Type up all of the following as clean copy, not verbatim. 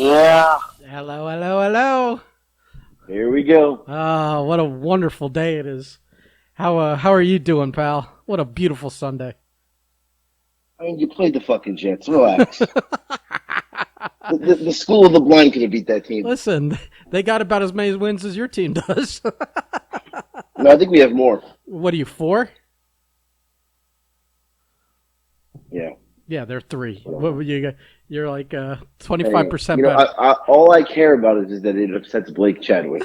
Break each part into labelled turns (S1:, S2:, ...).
S1: Yeah,
S2: Hello, hello, hello.
S1: here we go.
S2: Ah, what a wonderful day it is. How are you doing, pal? What a beautiful Sunday.
S1: I mean, you played the fucking Jets. Relax. The school of the blind could have beat that team.
S2: Listen, they got about as many wins as your team does.
S1: No, I think we have more.
S2: What are you, 4?
S1: Yeah.
S2: Yeah, they're 3. What
S1: Whatever.
S2: were you? You're like
S1: Hey,
S2: 25% better.
S1: all I care about is that it upsets Blake Chadwick.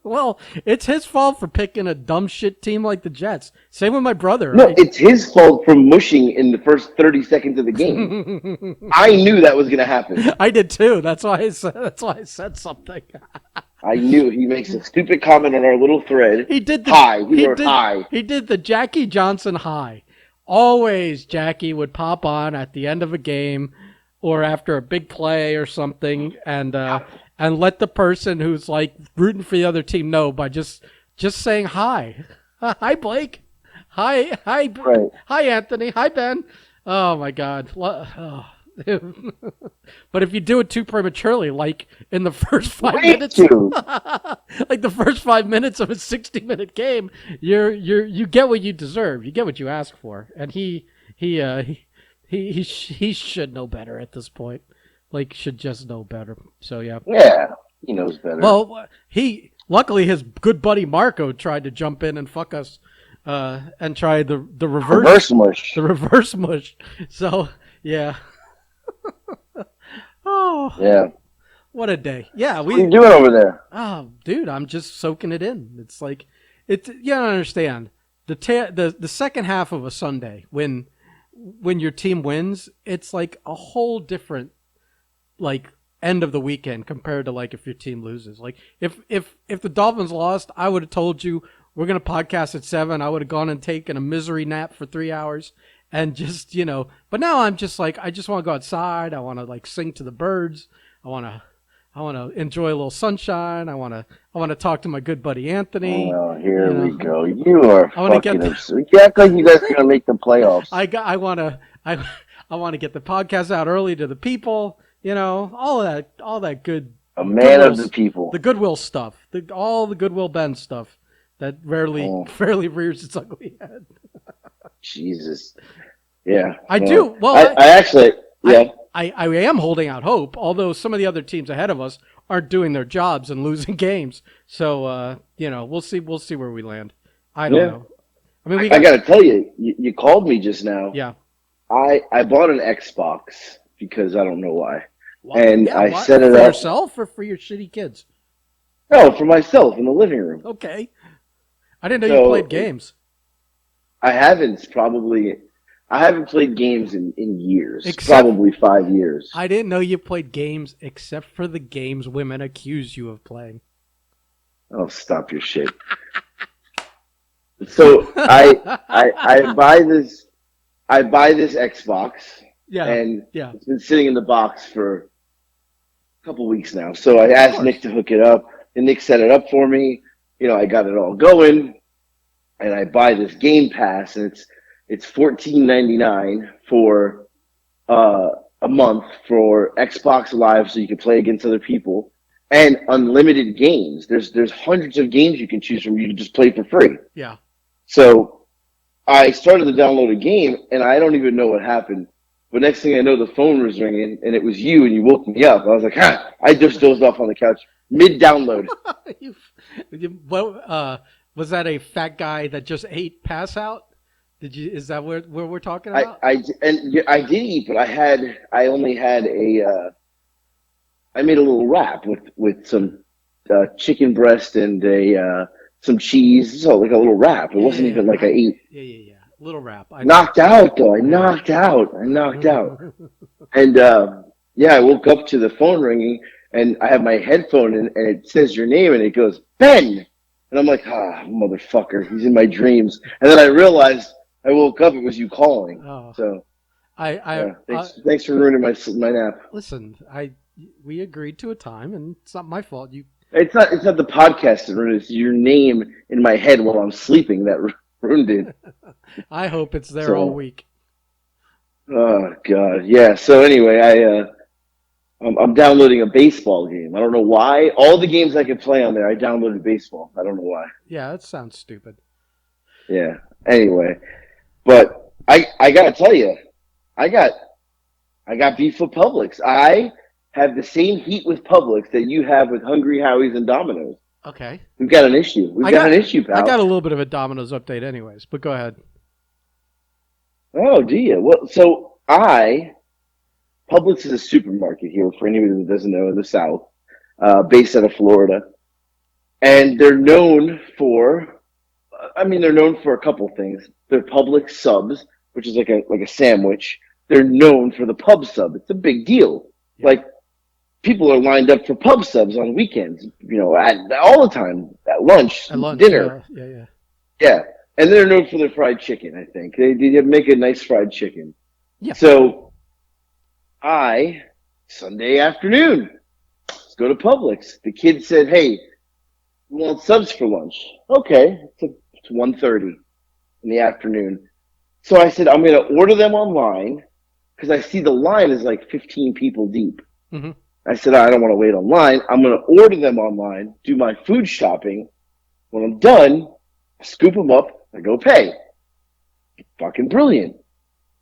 S2: Well, it's his fault for picking a dumb shit team like the Jets. Same with my brother.
S1: No, it's his fault for mushing in the first 30 seconds of the game. I knew that was going to happen.
S2: I did too. That's why I said something.
S1: I knew he makes a stupid comment on our little thread.
S2: He did the
S1: Hi. He
S2: he
S1: wrote
S2: did
S1: hi.
S2: he did the Jackie Johnson high. Always Jackie would pop on at the end of a game or after a big play or something and let the person who's like rooting for the other team know by just saying hi. Hi Blake. Hi
S1: Right.
S2: hi Anthony. Hi Ben. Oh my god. Oh. But if you do it too prematurely, like in the first five
S1: Way
S2: minutes,
S1: too.
S2: like the first 5 minutes of a 60-minute game, you get what you deserve. You get what you ask for, and he should know better at this point. Like should just know better. So yeah.
S1: Yeah, he knows better.
S2: Well, he luckily his good buddy Marco tried to jump in and fuck us, and try the
S1: Reverse mush.
S2: the reverse mush. So yeah. Oh,
S1: Yeah.
S2: what a day! Yeah,
S1: What are you doing over there?
S2: Oh, dude, I'm just soaking it in. It's like you don't understand the second half of a Sunday when your team wins. It's like a whole different like end of the weekend compared to like if your team loses. Like if the Dolphins lost, I would have told you we're gonna podcast at 7. I would have gone and taken a misery nap for 3 hours and just But now I'm just like I just want to go outside. I want to like sing to the birds. I want to enjoy a little sunshine. I want to talk to my good buddy Anthony.
S1: Oh, here
S2: You know,
S1: we go. You are
S2: I want to
S1: fucking
S2: get
S1: absurd. You act like you guys are gonna make the playoffs.
S2: I want to I want to get the podcast out early to the people. All that good
S1: A man
S2: goodwill,
S1: of the people.
S2: the goodwill stuff, all the goodwill Ben stuff that rarely
S1: Oh,
S2: rarely rears its ugly head.
S1: Jesus. Yeah.
S2: I
S1: No.
S2: do. Well,
S1: I actually,
S2: I,
S1: yeah.
S2: I am holding out hope, although some of the other teams ahead of us aren't doing their jobs and losing games. So we'll see where we land. I don't
S1: Yeah.
S2: know. I mean, we
S1: I
S2: got
S1: gotta tell you, you called me just now.
S2: yeah.
S1: I bought an Xbox because I don't know why.
S2: Well,
S1: And
S2: yeah,
S1: I
S2: what?
S1: set it
S2: For
S1: up.
S2: yourself or for your shitty kids?
S1: No, for myself in the living room.
S2: Okay. I didn't know you
S1: So
S2: played games.
S1: I haven't played games in years.
S2: Except
S1: Probably 5 years.
S2: I didn't know you played games except for the games women accuse you of playing.
S1: Oh, stop your shit. So I buy this Xbox,
S2: Yeah,
S1: and
S2: yeah,
S1: it's been sitting in the box for a couple weeks now. So I
S2: of
S1: asked Nick
S2: course.
S1: to hook it up, and Nick set it up for me. I got it all going, and I buy this Game Pass, and it's $14.99 for a month for Xbox Live, so you can play against other people, and unlimited games. There's hundreds of games you can choose from. You can just play for free.
S2: Yeah.
S1: So I started to download a game, and I don't even know what happened. But next thing I know, the phone was ringing, and it was you, and you woke me up. I was like, I just dozed off on the couch mid-download.
S2: you, was that a fat guy that just ate pass out? Is that where we're talking about?
S1: I did eat, but I made a little wrap with some chicken breast and some cheese. So like a little wrap. It wasn't even like I ate.
S2: Yeah. Little rap. I know.
S1: Knocked out though. I knocked out. And yeah, I woke up to the phone ringing, and I have my headphone, and it says your name, and it goes Ben, and I'm like, motherfucker, he's in my dreams. And then I realized I woke up, it was you calling.
S2: Oh,
S1: So
S2: I
S1: thanks for ruining my nap.
S2: listen. We agreed to a time, and it's not my fault. You
S1: It's not the podcast that ruined it. It's your name in my head while I'm sleeping that ruined it.
S2: I hope it's there all
S1: So,
S2: week.
S1: oh God, yeah. So anyway, I'm downloading a baseball game. I don't know why. All the games I could play on there, I downloaded baseball. I don't know why.
S2: Yeah, that sounds stupid.
S1: Yeah. Anyway, but I gotta tell you, I got I got beef with Publix. I have the same heat with Publix that you have with Hungry Howie's and Domino's.
S2: Okay.
S1: We've got an issue. We've got an issue,
S2: I got
S1: pal.
S2: a little bit of a Domino's update anyways, but go ahead.
S1: Oh, do you? Well, so Publix is a supermarket here for anybody that doesn't know in the South, based out of Florida, and they're known for. I mean, they're known for a couple things. They're Publix subs, which is like a sandwich. They're known for the pub sub. It's a big deal.
S2: Yeah.
S1: Like people are lined up for pub subs on weekends. All the time at lunch,
S2: At lunch,
S1: dinner.
S2: yeah, yeah, yeah.
S1: Yeah, and they're known for their fried chicken. I think they make a nice fried chicken.
S2: Yeah.
S1: So I Sunday afternoon, let's go to Publix. The kid said, "Hey, we want subs for lunch." Okay, it's 1:30 in the afternoon. So I said, "I'm going to order them online because I see the line is like 15 people deep."
S2: Hmm.
S1: I said, "I don't want to wait online. I'm going to order them online, do my food shopping. When I'm done, I scoop them up, I go pay." Fucking brilliant.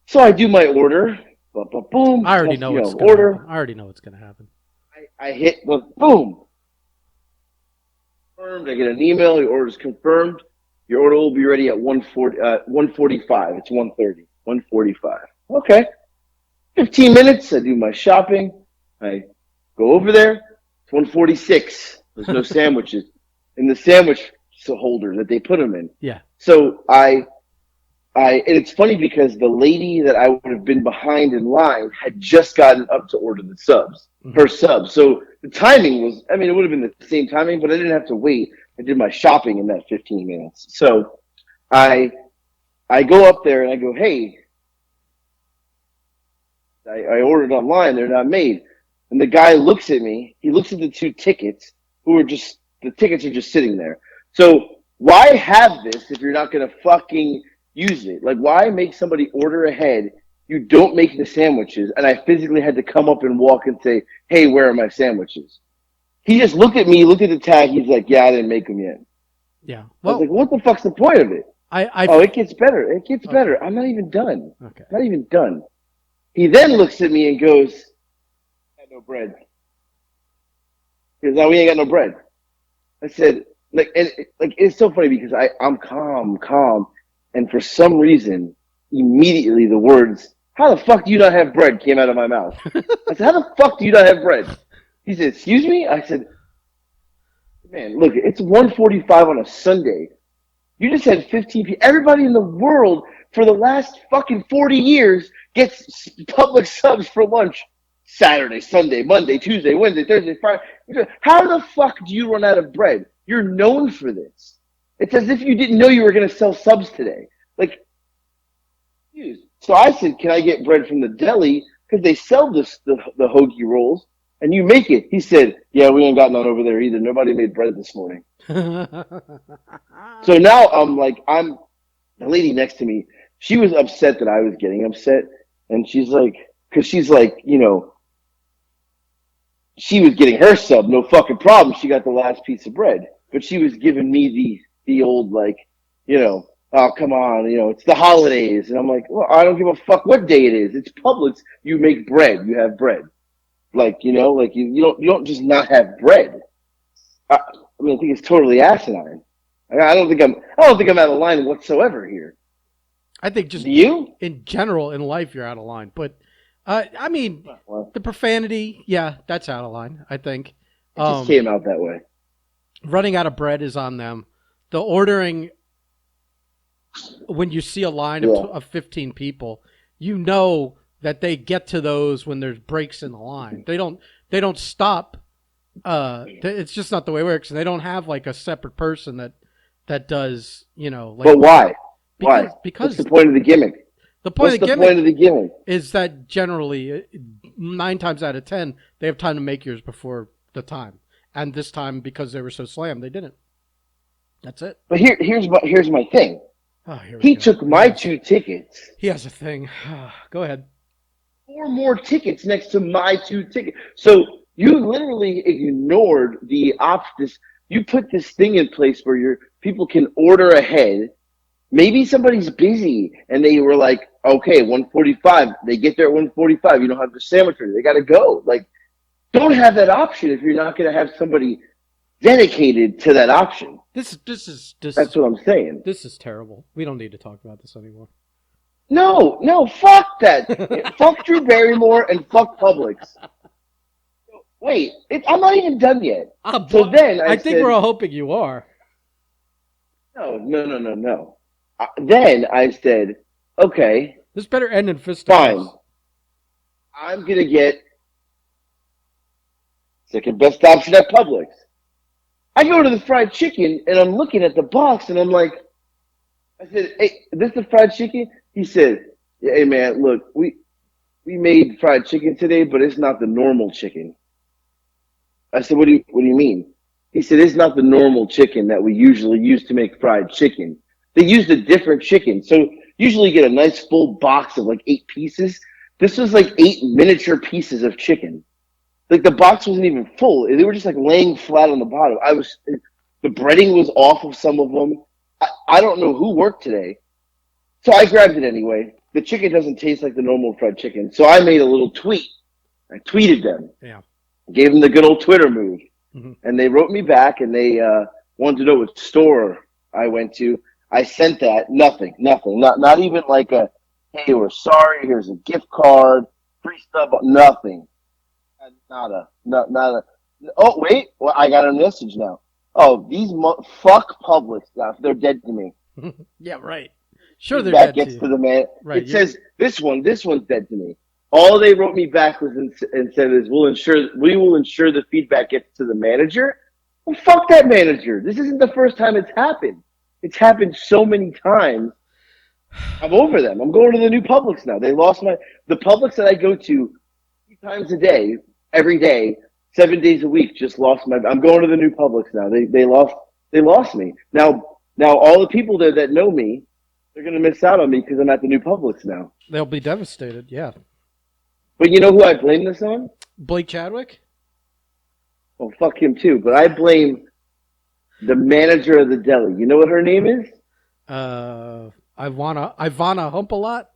S1: So I do my order, boom,
S2: I already know what's gonna
S1: order.
S2: happen. I already know what's gonna happen.
S1: I hit the boom, confirmed. I get an email. Your order is confirmed. Your order will be ready at 1:45. It's 1:30. 1:45. Okay. 15 minutes. I do my shopping. I go over there. It's 1:46. There's no sandwiches in the sandwich holder that they put them in.
S2: Yeah.
S1: So and it's funny because the lady that I would have been behind in line had just gotten up to order the subs,
S2: Hmm.
S1: her subs. So the timing was, I mean, it would have been the same timing, but I didn't have to wait. I did my shopping in that 15 minutes. So I I go up there and I go, "Hey, I ordered online. They're not made." And the guy looks at me. He looks at the two tickets, the tickets are just sitting there. So why have this if you're not going to fucking use it? Like, why make somebody order ahead? You don't make the sandwiches. And I physically had to come up and walk and say, "Hey, where are my sandwiches?" He just looked at me, looked at the tag. He's like, "Yeah, I didn't make them yet."
S2: Yeah.
S1: I was like,
S2: Well,
S1: "What the fuck's the point of it?"
S2: I
S1: "Oh, it gets better. It gets
S2: okay.
S1: better. I'm not even done.
S2: Okay.
S1: Not even done." He then looks at me and goes, "Got no bread." He goes, "No, we ain't got no bread." I said, like it's so funny because I'm calm, and for some reason, immediately the words, "How the fuck do you not have bread?" came out of my mouth. I said, "How the fuck do you not have bread?" He said, "Excuse me?" I said, "Man, look, it's 1:45 on a Sunday. You just had 15 people. Everybody in the world for the last fucking 40 years gets public subs for lunch. Saturday, Sunday, Monday, Tuesday, Wednesday, Thursday, Friday. How the fuck do you run out of bread? You're known for this. It's as if you didn't know you were going to sell subs today." Like, so I said, "Can I get bread from the deli? Because they sell the hoagie rolls, and you make it." He said, "Yeah, we ain't got none over there either. Nobody made bread this morning." So now the lady next to me. She was upset that I was getting upset, and she's like, because she's like, she was getting her sub, no fucking problem. She got the last piece of bread, but she was giving me the old like, "Oh come on, it's the holidays," and I'm like, "Well, I don't give a fuck what day it is. It's Publix. You make bread. You have bread. Like like you don't just not have bread." I mean, I think it's totally asinine. I don't think I'm out of line whatsoever here.
S2: I think just
S1: Do you?
S2: in general in life you're out of line, but I mean
S1: Well,
S2: the profanity, yeah, that's out of line. I think
S1: it just
S2: um,
S1: came out that way.
S2: running out of bread is on them. The ordering when you see a line
S1: Yeah.
S2: of 15 people, you know that they get to those when there's breaks in the line. They don't stop. It's just not the way it works. They don't have like a separate person that does like
S1: But why?
S2: because
S1: Why? What's
S2: because
S1: the point of the gimmick?
S2: the point
S1: What's
S2: of the
S1: the point of
S2: gimmick
S1: the gimmick?
S2: is that generally 9 times out of 10 they have time to make yours before the time, and this time because they were so slammed they didn't. That's it.
S1: But here's my thing.
S2: Oh, here we
S1: He
S2: go.
S1: took my two tickets.
S2: He has a thing. Go ahead.
S1: four more tickets next to my two tickets. So you literally ignored the this. You put this thing in place where your people can order ahead. Maybe somebody's busy and they were like, okay, 1:45. They get there at 1:45. You don't have the sandwich ready. They got to go. Like, don't have that option if you're not going to have somebody dedicated to that option. That's what I'm saying.
S2: this is terrible. We don't need to talk about this anymore.
S1: No, no, fuck that. Fuck Drew Barrymore and fuck Publix. Wait, I'm not even done yet. So then
S2: I
S1: I
S2: think
S1: said,
S2: we're all hoping you are.
S1: no, no, no, no, no. Then I said, okay,
S2: This better end in
S1: fine.
S2: fisticuffs.
S1: I'm going to get second best option at Publix. I go to the fried chicken and I'm looking at the box and I'm like, I said, hey, this the fried chicken? He said, hey man, look, we made fried chicken today, but it's not the normal chicken. I said, what do you mean? He said, it's not the normal chicken that we usually use to make fried chicken. They used a different chicken. So usually you get a nice full box of like 8 pieces. This was like 8 miniature pieces of chicken. Like the box wasn't even full. They were just like laying flat on the bottom. The breading was off of some of them. I don't know who worked today. So I grabbed it anyway. The chicken doesn't taste like the normal fried chicken. So I made a little tweet. I tweeted them.
S2: Yeah.
S1: Gave them the good old Twitter move.
S2: Mm-hmm.
S1: And they wrote me back and they wanted to know what store I went to. I sent that. Nothing. Not even like a, hey, we're sorry. Here's a gift card. Free stuff. Nothing. Nada. Nada. Oh, wait. Well, I got a message now. Oh, fuck Publix stuff. They're dead to me.
S2: Yeah, right. Sure, they're
S1: That
S2: dead to
S1: gets
S2: you.
S1: to the man.
S2: Right.
S1: It says this one's dead to me. All they wrote me back was and said is we will ensure the feedback gets to the manager. Well, fuck that manager. This isn't the first time it's happened. It's happened so many times. I'm over them. I'm going to the new Publix now. The Publix that I go to 3 times a day, every day, 7 days a week. Just lost my. I'm going to the new Publix now. They lost me. Now all the people there that know me, they're gonna miss out on me because I'm at the new Publix now.
S2: They'll be devastated. Yeah.
S1: But you know who I blame this on?
S2: Blake Chadwick?
S1: Well, fuck him too. But I blame the manager of the deli. You know what her name is?
S2: Ivana Hump-a-Lot?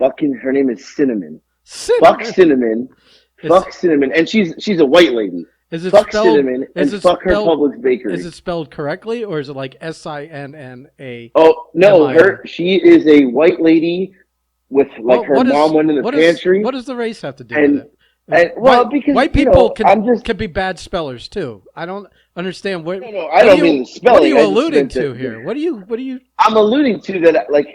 S1: Fucking her name is Cinnamon.
S2: Cinnamon.
S1: Fuck Cinnamon. Fuck Cinnamon. And she's a white lady.
S2: Is it
S1: fuck
S2: spelled,
S1: Cinnamon and fuck her Publix bakery.
S2: Is it spelled correctly or is it like SINNA?
S1: Oh no, she is a white lady with like her mom went in the pantry.
S2: What does the race have to do with it?
S1: Because
S2: white people can be bad spellers too. I don't understand what.
S1: No, I don't mean the spelling.
S2: What are you alluding to here? What are you?
S1: I'm alluding to that like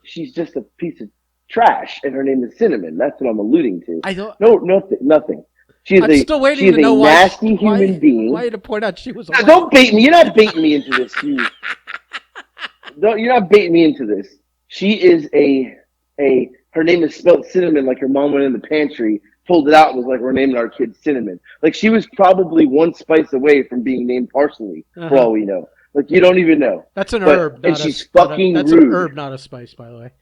S1: she's just a piece of trash and her name is Cinnamon. That's what I'm alluding to.
S2: I don't.
S1: No, nothing.
S2: I'm still waiting to know
S1: why. Nasty human being.
S2: Why to point out she was.
S1: No, don't bait me. You're not baiting me into this. You're not baiting me into this. She is her name is spelled Cinnamon, like her mom went in the pantry, pulled it out, and was like, "We're naming our kid Cinnamon." Like she was probably one spice away from being named parsley, for all we know. Like you don't even know.
S2: That's an herb,
S1: and she's fucking rude.
S2: That's an herb, not a spice, by the way.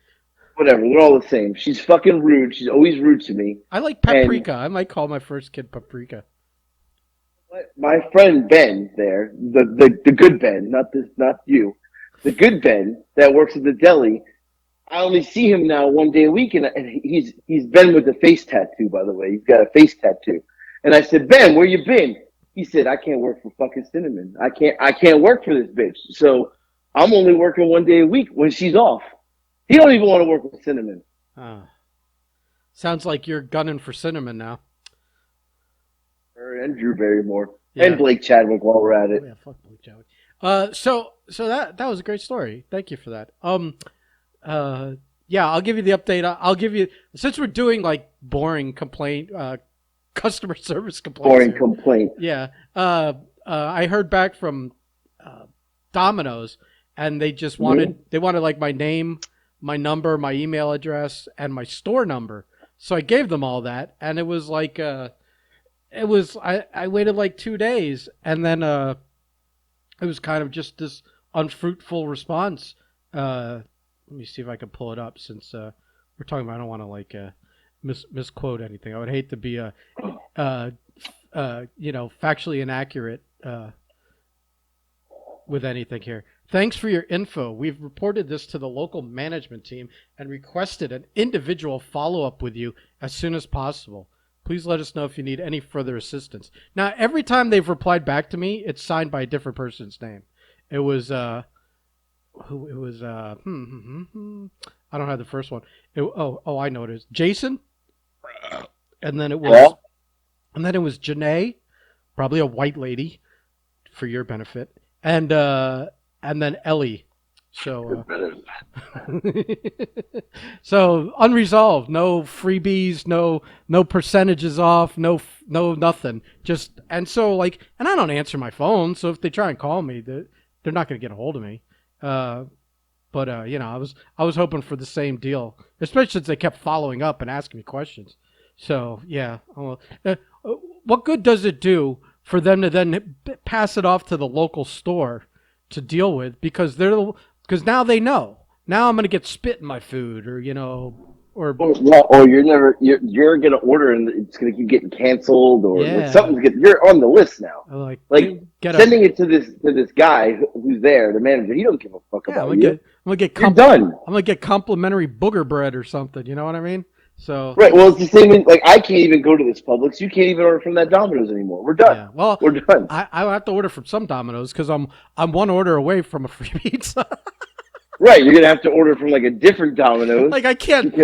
S1: Whatever, they're all the same. She's fucking rude. She's always rude to me.
S2: I like paprika. I might call my first kid Paprika.
S1: My friend Ben there, the good Ben, not you, the good Ben that works at the deli. I only see him now 1 day a week, and he's Ben with the face tattoo. By the way, he's got a face tattoo. And I said, Ben, where you been? He said, I can't work for fucking Cinnamon. I can't work for this bitch. So I'm only working 1 day a week when she's off. He don't even want to work with Cinnamon.
S2: Sounds like you're gunning for Cinnamon now.
S1: Her and Drew Barrymore. Yeah. And Blake Chadwick while we're at it.
S2: Oh, yeah, fuck Blake Chadwick. So that was a great story. Thank you for that. Yeah, I'll give you the update. I'll give you, since we're doing like boring complaint, customer service complaints.
S1: Boring complaint.
S2: Yeah. I heard back from Domino's, and they just wanted like my name, my number, my email address, and my store number. So I gave them all that, and it was like I waited like 2 days, and then it was kind of just this unfruitful response. Let me see if I can pull it up since we're talking about. I don't want to like misquote anything. I would hate to be uh, factually inaccurate with anything here. Thanks for your info. We've reported this to the local management team and requested an individual follow-up with you as soon as possible. Please let us know if you need any further assistance. Now, every time they've replied back to me, it's signed by a different person's name. It was I don't have the first one. I know it is. Jason. And then it was Janae, probably a white lady for your benefit. And then Ellie. So so unresolved, no freebies, no percentages off, no nothing. Just and I don't answer my phone, so if they try and call me, they're not going to get a hold of me. But I was hoping for the same deal, especially since they kept following up and asking me questions. So yeah, what good does it do for them to then pass it off to the local store to deal with because now they know. Now I'm going to get spit in my food, or
S1: you're going to order and it's going to keep getting canceled, or you're on the list now. Sending it to this guy who's there, the manager. He don't give a fuck about you.
S2: I'm going to get complimentary booger bread or something. You know what I mean? So
S1: right. Well, it's the same. I can't even go to this Publix. You can't even order from that Domino's anymore. We're done.
S2: Yeah, well,
S1: we're done.
S2: I have to order from some Domino's because I'm one order away from a free pizza.
S1: Right, you're gonna have to order from a different Domino's.
S2: I can't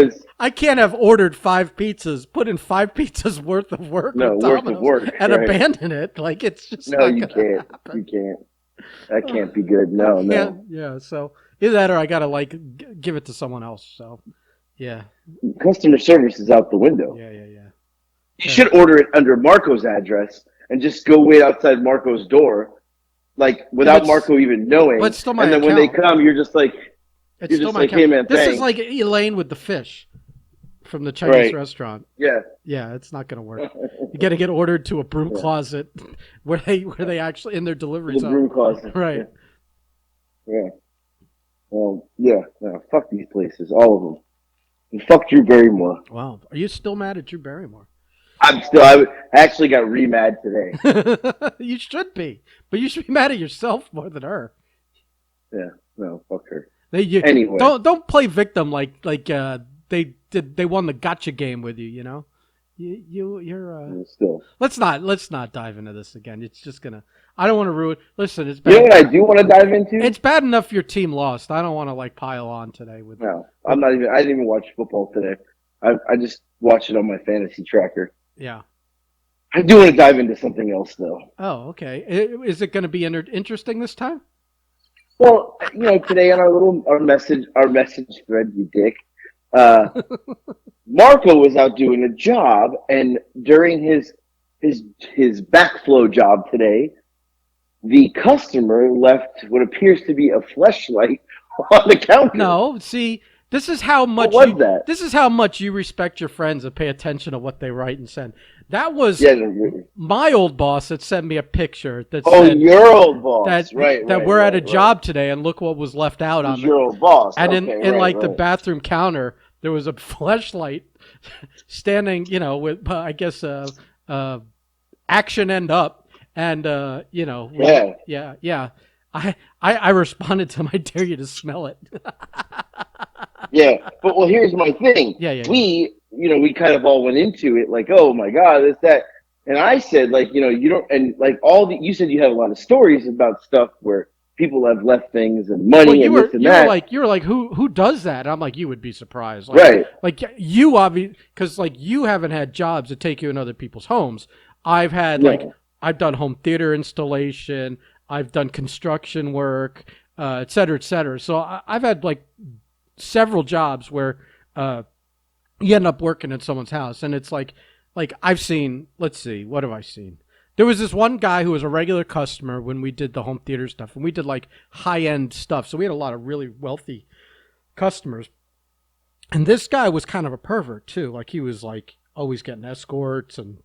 S2: have ordered 5 pizzas, put in 5 pizzas worth of work.
S1: No, worth of work,
S2: and abandon it. It's just
S1: no. You can't. Happen. You can't. That can't be good. No.
S2: Yeah. So either that, or I gotta give it to someone else. So. Yeah.
S1: Customer service is out the window.
S2: Yeah.
S1: You should order it under Marco's address and just go wait outside Marco's door, without Marco even knowing.
S2: But it's still my
S1: and then
S2: account.
S1: when they come, you're just like, hey man,
S2: this
S1: thanks.
S2: is like Elaine with the fish from the Chinese restaurant.
S1: Yeah.
S2: Yeah, it's not going to work. You got to get ordered to a broom closet where they actually in their delivery zone.
S1: Broom closet.
S2: Right.
S1: Yeah. Well, yeah. No, fuck these places, all of them. And fuck Drew Barrymore.
S2: Wow. Are you still mad at Drew Barrymore?
S1: I actually got re-mad today.
S2: You should be. But you should be mad at yourself more than her.
S1: Yeah. No, fuck her.
S2: Anyway. Don't play victim like they won the gotcha game with you, you know? You're
S1: still.
S2: Let's not dive into this again. It's just gonna. I don't want to ruin. Listen, it's bad.
S1: You know what I do want to dive into?
S2: It's bad enough your team lost. I don't want to pile on today with.
S1: No, I'm not even. I didn't even watch football today. I just watched it on my fantasy tracker.
S2: Yeah.
S1: I do want to dive into something else though.
S2: Oh, okay. Is it going to be interesting this time?
S1: Well, today on our message thread, you dick. Marco was out doing a job, and during his backflow job today, the customer left what appears to be a fleshlight on the counter.
S2: No, see, this is how much this is how much you respect your friends and pay attention to what they write and send. That was my old boss that sent me a picture that said,
S1: your old boss.
S2: That we're at a job today, and look what was left out on
S1: your old boss.
S2: And in the bathroom counter, there was a fleshlight standing, with I guess action end up, and yeah. I responded to him. I dare you to smell it.
S1: Yeah, but here's my thing.
S2: Yeah.
S1: We kind of all went into it oh my God, it's that, and I said you don't, and you said you had a lot of stories about stuff where people have left things and money and this and that.
S2: You were like, who does that? I'm like, you would be surprised,
S1: right?
S2: You obviously, because you haven't had jobs that take you in other people's homes. I've had I've done home theater installation. I've done construction work, et cetera, et cetera. So I've had several jobs where you end up working in someone's house, and it's like I've seen. Let's see, what have I seen? There was this one guy who was a regular customer when we did the home theater stuff, and we did high-end stuff. So we had a lot of really wealthy customers. And this guy was kind of a pervert too. He was always getting escorts and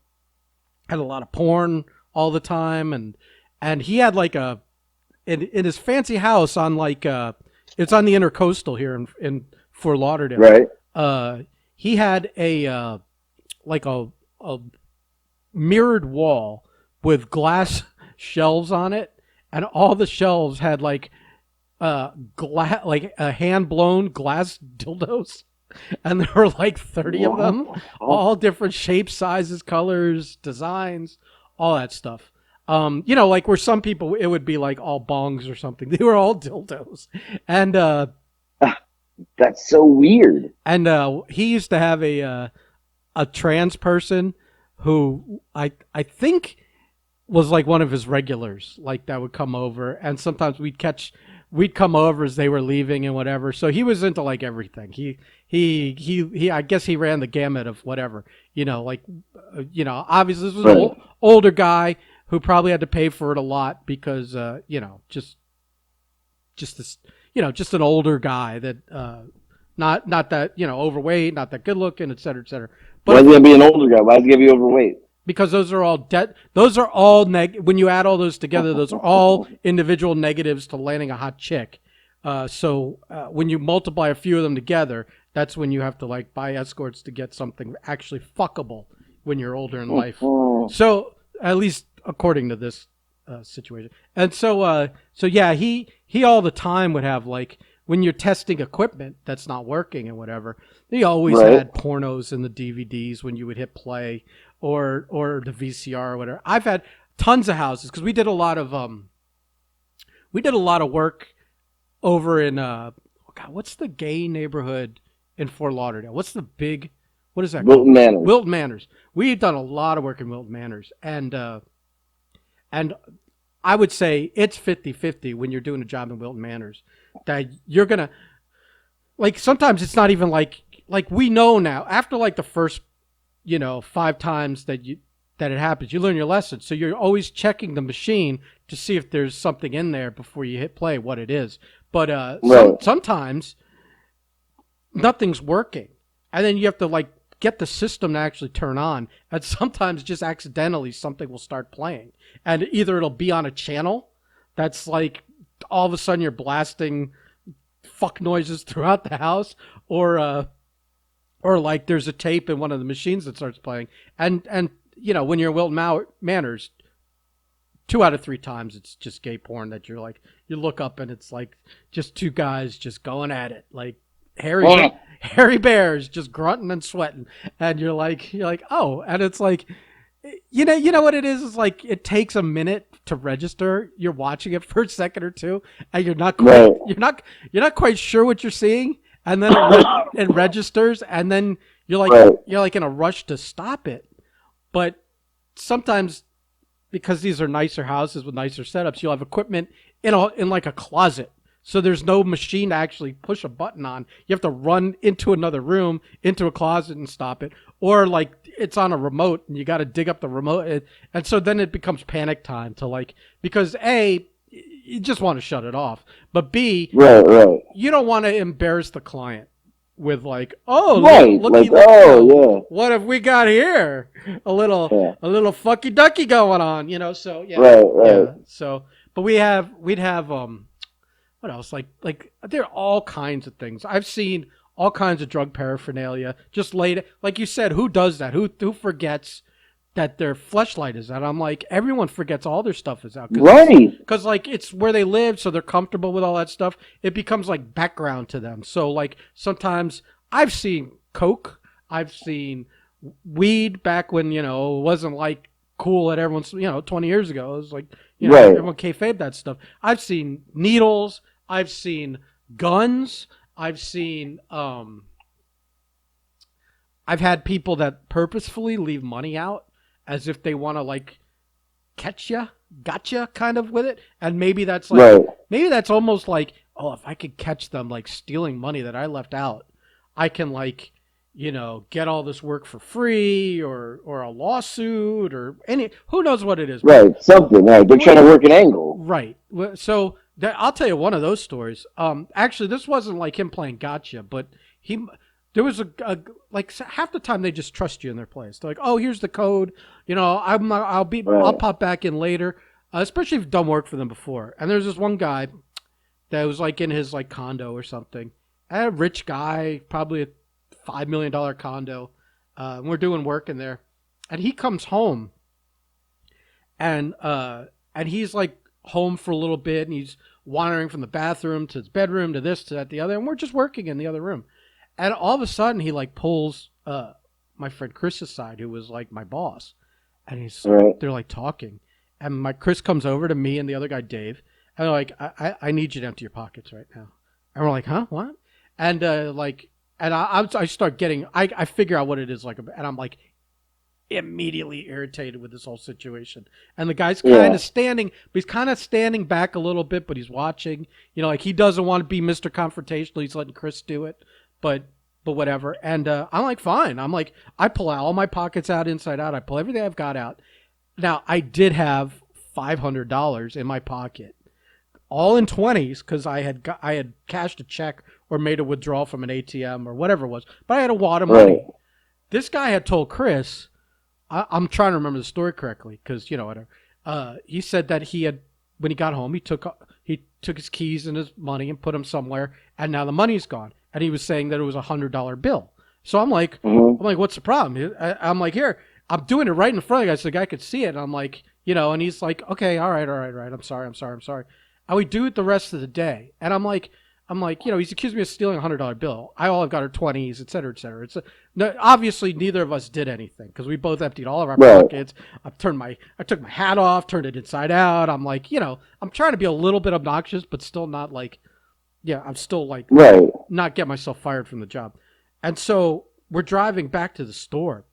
S2: had a lot of porn all the time. And he had in his fancy house on it's on the Intercoastal here in Fort Lauderdale.
S1: Right.
S2: He had a like a mirrored wall with glass shelves on it, and all the shelves had like like hand blown glass dildos, and there were like 30 of
S1: What
S2: them,
S1: the fuck?
S2: all different shapes, sizes, colors, designs, all that stuff. Like where some people it would be like all bongs or something. They were all dildos, and
S1: That's so weird.
S2: he used to have a trans person who I think was like one of his regulars, like that would come over, and sometimes we'd come over as they were leaving and whatever. So he was into like everything. He I guess he ran the gamut of whatever. Like obviously this was an
S1: Right.
S2: older guy who probably had to pay for it a lot because just this just an older guy that not that overweight, not that good looking, et cetera, et cetera. But
S1: Why is he gonna be an older guy? Why is he gonna be overweight?
S2: because those are all those are all when you add all those together, those are all individual negatives to landing a hot chick. So when you multiply a few of them together, that's when you have to like buy escorts to get something actually fuckable when you're older in life. So at least according to this situation. And so yeah, he all the time would have like when you're testing equipment that's not working and whatever. He always
S1: Right.
S2: had pornos in the DVDs when you would hit play or the VCR or whatever. I've had tons of houses because we did a lot of work over in God, what's the gay neighborhood in Fort Lauderdale? What's the big what is that called?
S1: Wilton Manor.
S2: Wilton Manors. We've done a lot of work in Wilton Manors, and I would say it's 50-50 when you're doing a job in Wilton Manors that you're gonna like sometimes it's not even like we know now after like the first 5 times that it happens, you learn your lesson. So you're always checking the machine to see if there's something in there before you hit play, what it is. But
S1: Right.
S2: sometimes nothing's working, and then you have to like get the system to actually turn on. And sometimes just accidentally something will start playing, and either it'll be on a channel that's like all of a sudden you're blasting fuck noises throughout the house, or like there's a tape in one of the machines that starts playing, and when you're in Wilton Manors, 2 out of 3 times it's just gay porn that you're like you look up and it's like just two guys just going at it like hairy bears just grunting and sweating, and you're like oh, and it's like you know what it is like it takes a minute to register. You're watching it for a second or two, and you're not quite
S1: Right.
S2: you're not quite sure what you're seeing, and then it registers, and then
S1: Right.
S2: you're like in a rush to stop it. But sometimes because these are nicer houses with nicer setups, you'll have equipment in like a closet. So there's no machine to actually push a button on. You have to run into another room, into a closet and stop it. Or like it's on a remote and you got to dig up the remote. And so then it becomes panic time to like, because A, you just want to shut it off. But B,
S1: Right. Right.
S2: you don't want to embarrass the client with like, oh,
S1: Right.
S2: looky,
S1: Like, oh,
S2: look,
S1: yeah.
S2: what have we got here? A little fucky ducky going on, So yeah,
S1: Right. Right.
S2: yeah. So, but we'd have what else? Like there are all kinds of things. I've seen all kinds of drug paraphernalia just laid. Like you said, who does that? Who forgets that their fleshlight is out? I'm like, everyone forgets all their stuff is out.
S1: Right.
S2: Because like it's where they live, so they're comfortable with all that stuff. It becomes like background to them. So like sometimes I've seen coke, I've seen weed back when it wasn't like cool that everyone's 20 years ago. It was like
S1: Right.
S2: everyone kayfabe that stuff. I've seen needles. I've seen guns. I've seen I've had people that purposefully leave money out as if they want to like catch you, gotcha kind of with it. And maybe that's like
S1: Right.
S2: maybe that's almost like, oh, if I could catch them like stealing money that I left out, I can like get all this work for free or a lawsuit or who knows what it is.
S1: Right. Something. Right. They're trying to work an angle.
S2: Right. So I'll tell you one of those stories. Actually, this wasn't like him playing gotcha, but there was like half the time they just trust you in their place. They're like, oh, here's the code. I'll pop back in later, especially if you've done work for them before. And there's this one guy that was like in his like condo or something. A rich guy, probably a $5 million condo. we're doing work in there, and he comes home, and he's like home for a little bit, and he's wandering from the bathroom to his bedroom to this to that the other, and we're just working in the other room, and all of a sudden he like pulls my friend Chris aside, who was like my boss, and
S1: Right.
S2: they're like talking, and my Chris comes over to me and the other guy Dave, and they're like, I need you to empty your pockets right now, and we're like, huh, what? And I start getting, I figure out what it is like, and I'm like immediately irritated with this whole situation. And the guy's kind
S1: Yeah.
S2: of standing, but he's kind of standing back a little bit, but he's watching. You know, like he doesn't want to be Mr. Confrontational. He's letting Chris do it, but whatever. And I'm like, fine. I'm like, I pull out all my pockets out inside out. I pull everything I've got out. Now I did have $500 in my pocket, all in 20s, because I had cashed a check or made a withdrawal from an ATM or whatever it was. But I had a wad of money.
S1: Right.
S2: This guy had told Chris, I'm trying to remember the story correctly because, you know, whatever. He said that he had, when he got home, he took his keys and his money and put them somewhere, and now the money's gone. And he was saying that it was $100 bill. So I'm like, what's the problem? I'm like, here, I'm doing it right in front of the guy so the guy could see it. And I'm like, you know, and he's like, okay, all right. I'm sorry. And we do it the rest of the day. And I'm like, you know, he's accused me of stealing $100 bill. All I've got are 20s, et cetera, et cetera. No, obviously, neither of us did anything because we both emptied all of our
S1: Right.
S2: pockets. I took my hat off, turned it inside out. I'm like, you know, I'm trying to be a little bit obnoxious, but still not like, yeah, I'm still like,
S1: Right.
S2: not get myself fired from the job. And so we're driving back to the store.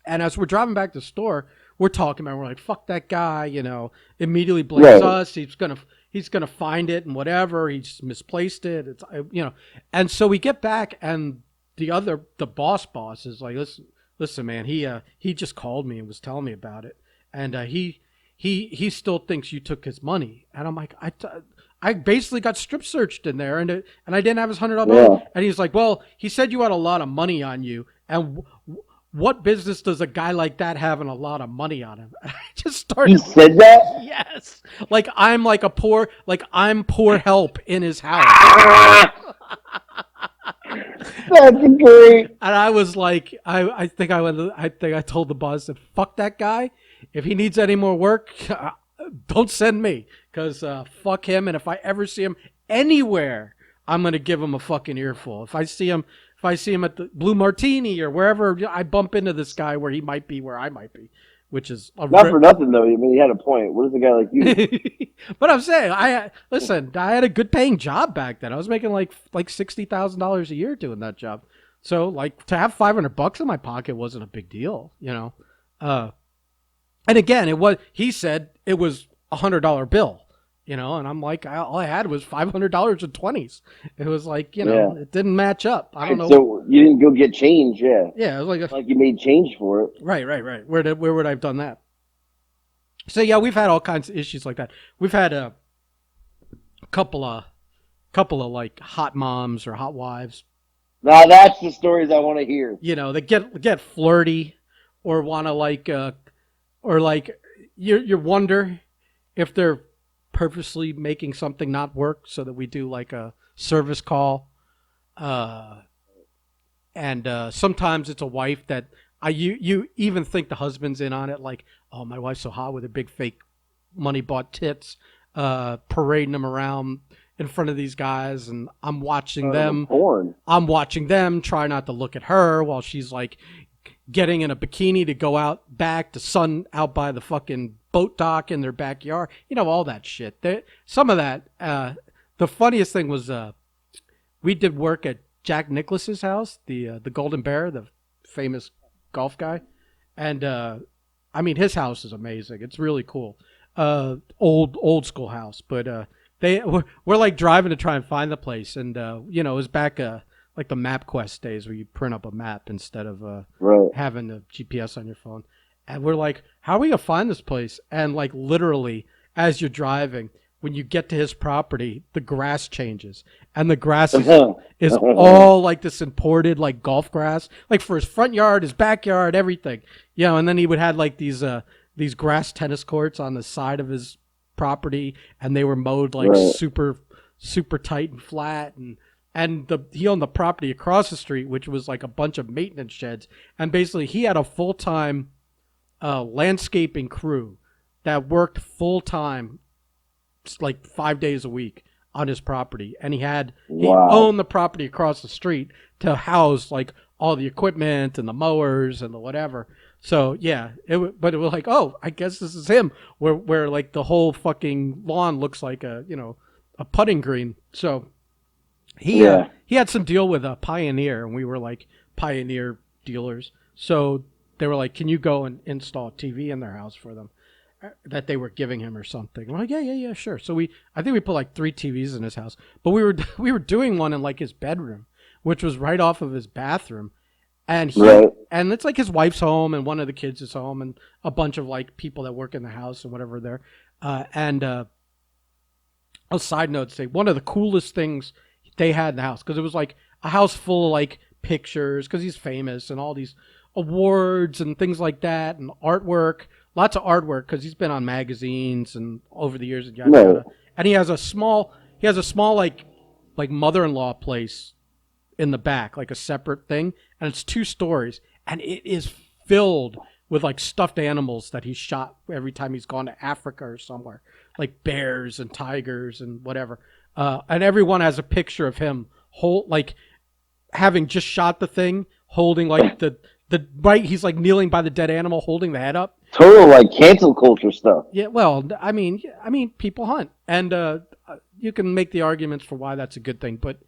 S2: And as we're driving back to the store, we're talking about, we're like, fuck that guy, you know, immediately blames
S1: Right.
S2: us. He's gonna find it and whatever. He's misplaced it. It's, you know, and so we get back and the boss is like, listen, man, he just called me and was telling me about it, and he still thinks you took his money. And I'm like, I basically got strip searched in there, and I didn't have his $100 bill.
S1: Yeah.
S2: And he's like, well, he said you had a lot of money on you, and what business does a guy like that having a lot of money on him? And I just started.
S1: He said that?
S2: Yes, like I'm poor help in his house.
S1: That's great.
S2: And I was like, I think I told the boss that fuck that guy. If he needs any more work, don't send me, because fuck him. And if I ever see him anywhere, I'm gonna give him a fucking earful. If I see him at the Blue Martini or wherever I bump into this guy where he might be, where I might be, which is
S1: Not for nothing though. I mean, he had a point. What is a guy like you?
S2: But I'm saying, I had a good paying job back then. I was making like $60,000 a year doing that job. So like to have $500 in my pocket wasn't a big deal, you know. And again, he said it was $100 bill, you know, and I'm like, all I had was $500 in 20s. It was like, you know, It didn't match up. I don't know.
S1: So you didn't go get change, yeah?
S2: Yeah, it was
S1: like you made change for it.
S2: Right. Where would I have done that? So yeah, we've had all kinds of issues like that. We've had a couple of like hot moms or hot wives.
S1: Now that's the stories I want to hear.
S2: You know, they get flirty, or want to like, or like you wonder if they're purposely making something not work so that we do like a service call. And sometimes it's a wife that you even think the husband's in on it, like, oh, my wife's so hot with her big fake money bought tits, parading them around in front of these guys, and I'm watching them.
S1: Porn.
S2: I'm watching them try not to look at her while she's like getting in a bikini to go out back to sun out by the fucking boat dock in their backyard. You know, all that shit. Some of that. The funniest thing was we did work at Jack Nicklaus's house, the Golden Bear, the famous golf guy, and I mean, his house is amazing. It's really cool. Old school house, but we're like driving to try and find the place, and you know, it was back like the MapQuest days where you print up a map instead of having the GPS on your phone. And we're like, how are we gonna find this place? And like literally, as you're driving, when you get to his property, the grass changes, and the grass is all like this imported like golf grass, like for his front yard, his backyard, everything. You know, and then he would have like these grass tennis courts on the side of his property, and they were mowed like super tight and flat, and and he owned the property across the street, which was like a bunch of maintenance sheds. And basically, he had a full-time landscaping crew that worked full-time, like 5 days a week on his property. And he
S1: Wow.
S2: owned the property across the street to house like all the equipment and the mowers and the whatever. So yeah, but it was like, oh, I guess this is him. Where like the whole fucking lawn looks like a putting green. So
S1: Yeah.
S2: he had some deal with a Pioneer, and we were like Pioneer dealers. So they were like, can you go and install a TV in their house for them that they were giving him or something? I'm like, yeah, sure. So I think we put like 3 TVs in his house, but we were doing one in like his bedroom, which was right off of his bathroom. And
S1: Right.
S2: it's like his wife's home, and one of the kids is home, and a bunch of like people that work in the house and whatever there. A side note, say one of the coolest things they had in the house, because it was like a house full of like pictures, because he's famous, and all these awards and things like that, and artwork, lots of artwork, because he's been on magazines and over the years and yada
S1: Right.
S2: yada. And he has a small like mother-in-law place in the back, like a separate thing, and it's 2 stories, and it is filled with like stuffed animals that he's shot every time he's gone to Africa or somewhere, like bears and tigers and whatever. And everyone has a picture of him like having just shot the thing, holding like the right. He's like kneeling by the dead animal, holding the head up.
S1: Total like cancel culture stuff.
S2: Yeah, well, I mean, people hunt, and you can make the arguments for why that's a good thing, but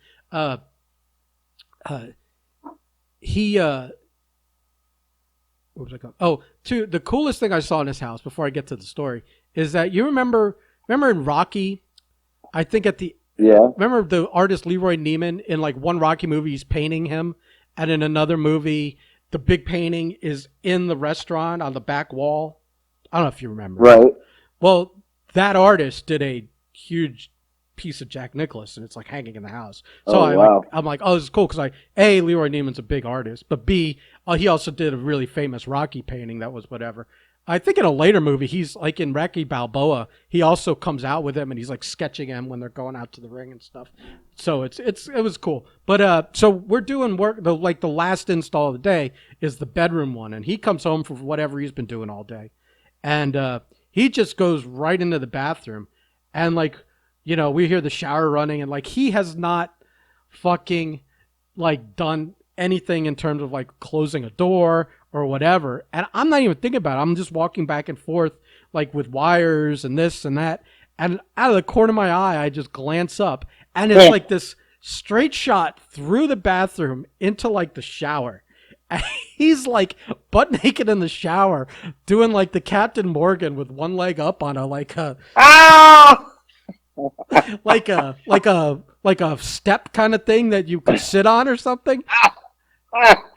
S2: he what was I going? Oh, the coolest thing I saw in his house before I get to the story is that you remember in Rocky, I think remember the artist Leroy Neiman in like one Rocky movie he's painting him, and in another movie the big painting is in the restaurant on the back wall. I don't know if you remember.
S1: Right.
S2: Well, that artist did a huge piece of Jack Nicklaus, and it's like hanging in the house. So I'm like, oh, this is cool, because Leroy Neiman's a big artist, but B, he also did a really famous Rocky painting that was whatever. I think in a later movie, he's like in Rocky Balboa, he also comes out with him, and he's like sketching him when they're going out to the ring and stuff. So it was cool. But so we're doing work. The last install of the day is the bedroom one, and he comes home from whatever he's been doing all day, and he just goes right into the bathroom, and like, we hear the shower running, and like he has not fucking like done anything in terms of like closing a door or whatever. And I'm not even thinking about it. I'm just walking back and forth like with wires and this and that. And out of the corner of my eye, I just glance up, and it's like this straight shot through the bathroom into like the shower. And he's like butt naked in the shower doing like the Captain Morgan with one leg up on a like a like a step kind of thing that you could sit on or something.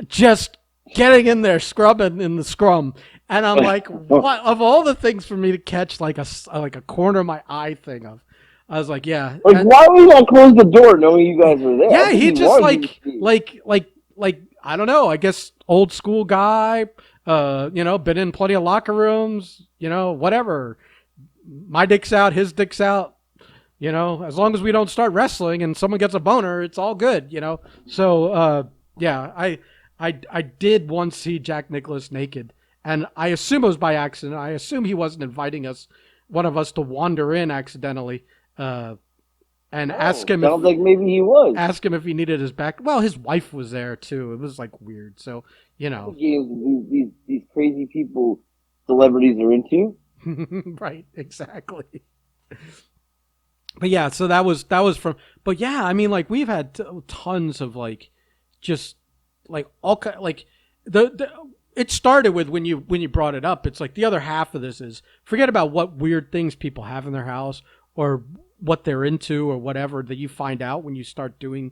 S2: Just getting in there, scrubbing in the scrum, and I'm like, what of all the things for me to catch like a corner of my eye thing of, I was like, yeah.
S1: Like, why would he not close the door knowing you guys were there?
S2: Yeah, he just like I don't know. I guess old school guy. Been in plenty of locker rooms. Whatever. My dick's out, his dick's out. As long as we don't start wrestling and someone gets a boner, it's all good. So yeah, I did once see Jack Nicklaus naked, and I assume it was by accident. I assume he wasn't inviting one of us to wander in accidentally, and ask him.
S1: Sounds like maybe he was.
S2: Ask him if he needed his back. Well, his wife was there too. It was like weird. So
S1: these crazy people, celebrities are into.
S2: Right, exactly. But yeah, so that was from. But yeah, I mean, like we've had tons of like, just like all kind like the it started with when you brought it up. It's like the other half of this is forget about what weird things people have in their house or what they're into or whatever that you find out when you start doing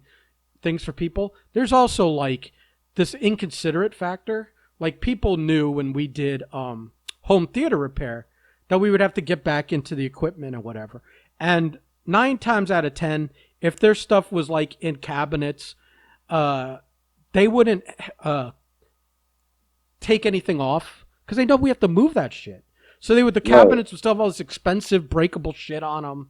S2: things for people. There's also like this inconsiderate factor. Like people knew when we did home theater repair that we would have to get back into the equipment and whatever. And 9 times out of 10, if their stuff was like in cabinets, they wouldn't take anything off because they know we have to move that shit. So the cabinets would still have all this expensive breakable shit on them.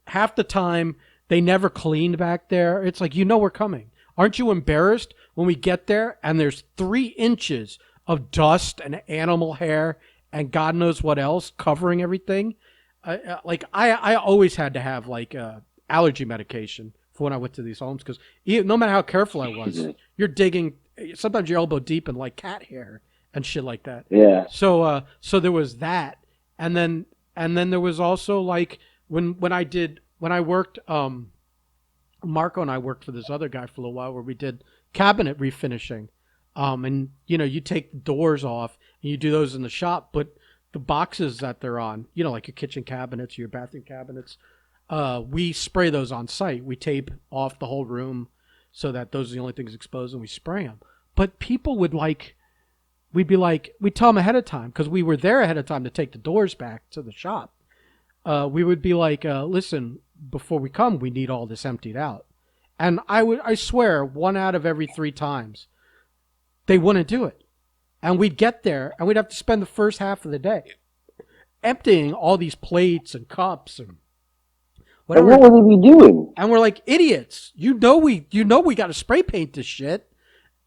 S2: Half the time They never cleaned back there. It's like, we're coming. Aren't you embarrassed when we get there and there's 3 inches of dust and animal hair and God knows what else covering everything? I always had to have like allergy medication for when I went to these homes because no matter how careful I was, you're digging. Sometimes you're elbow deep in like cat hair and shit like that.
S1: Yeah.
S2: So there was that, and then there was also like when I worked. Marco and I worked for this other guy for a little while where we did cabinet refinishing. And you take the doors off and you do those in the shop, but the boxes that they're on, like your kitchen cabinets, your bathroom cabinets, we spray those on site. We tape off the whole room so that those are the only things exposed and we spray them. But people would we'd tell them ahead of time because we were there ahead of time to take the doors back to the shop. We would be like, listen, before we come, we need all this emptied out. And I swear, 1 out of every 3 times, they wouldn't do it. And we'd get there, and we'd have to spend the first half of the day emptying all these plates and cups and whatever.
S1: And what would they be doing?
S2: And we're like, idiots. We got to spray paint this shit.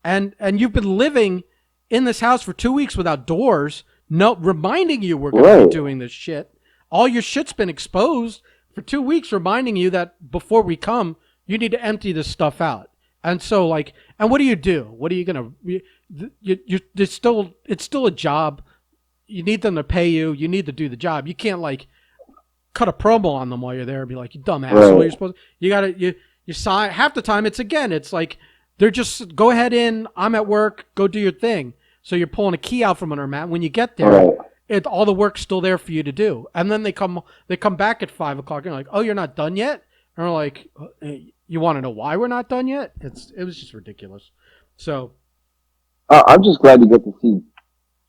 S2: And you've been living in this house for 2 weeks without doors, reminding you we're going to be doing this shit. All your shit's been exposed for 2 weeks, reminding you that before we come, you need to empty this stuff out. And so, and what do you do? What are you gonna? It's still a job. You need them to pay you. You need to do the job. You can't cut a promo on them while you're there and be like, you dumb asshole. You're supposed. You gotta you sign. Half the time, it's like they're just go ahead in. I'm at work. Go do your thing. So you're pulling a key out from under Matt. When you get there. All the work's still there for you to do, and then they come back at 5 o'clock and they're like, "Oh, you're not done yet?" And we're like, hey, "You want to know why we're not done yet?" It was just ridiculous. So,
S1: I'm just glad to get to see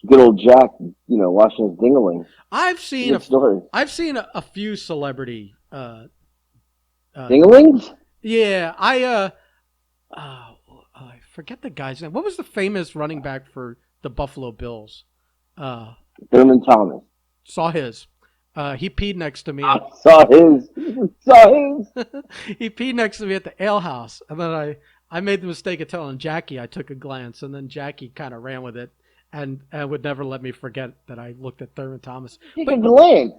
S1: good old Jack, watching his dingling.
S2: I've seen a few celebrity
S1: dinglings.
S2: Yeah, I forget the guy's name. What was the famous running back for the Buffalo Bills?
S1: Thurman Thomas.
S2: Saw his. He peed next to me.
S1: Saw his.
S2: He peed next to me at the ale house. And then I made the mistake of telling Jackie I took a glance. And then Jackie kind of ran with it and would never let me forget that I looked at Thurman Thomas.
S1: Take a glance.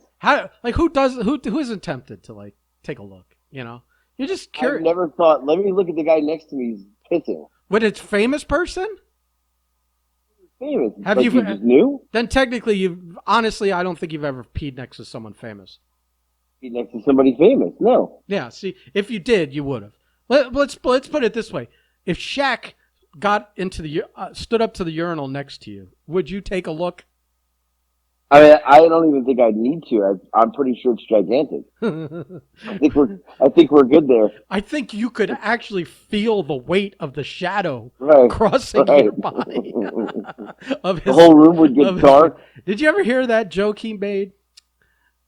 S2: Who isn't tempted to take a look? You're just curious.
S1: I've never thought, let me look at the guy next to me. He's pissing.
S2: But it's famous person?
S1: Famous.
S2: Have you
S1: just knew?
S2: Then technically, honestly, I don't think you've ever peed next to someone famous.
S1: Peed next to somebody famous? No.
S2: Yeah. See, if you did, you would have. Let's put it this way: if Shaq got into stood up to the urinal next to you, would you take a look?
S1: I mean, I don't even think I'd need to. I'm pretty sure it's gigantic. I think we're good there.
S2: I think you could actually feel the weight of the shadow crossing your body.
S1: The whole room would get dark.
S2: Did you ever hear that joke he made?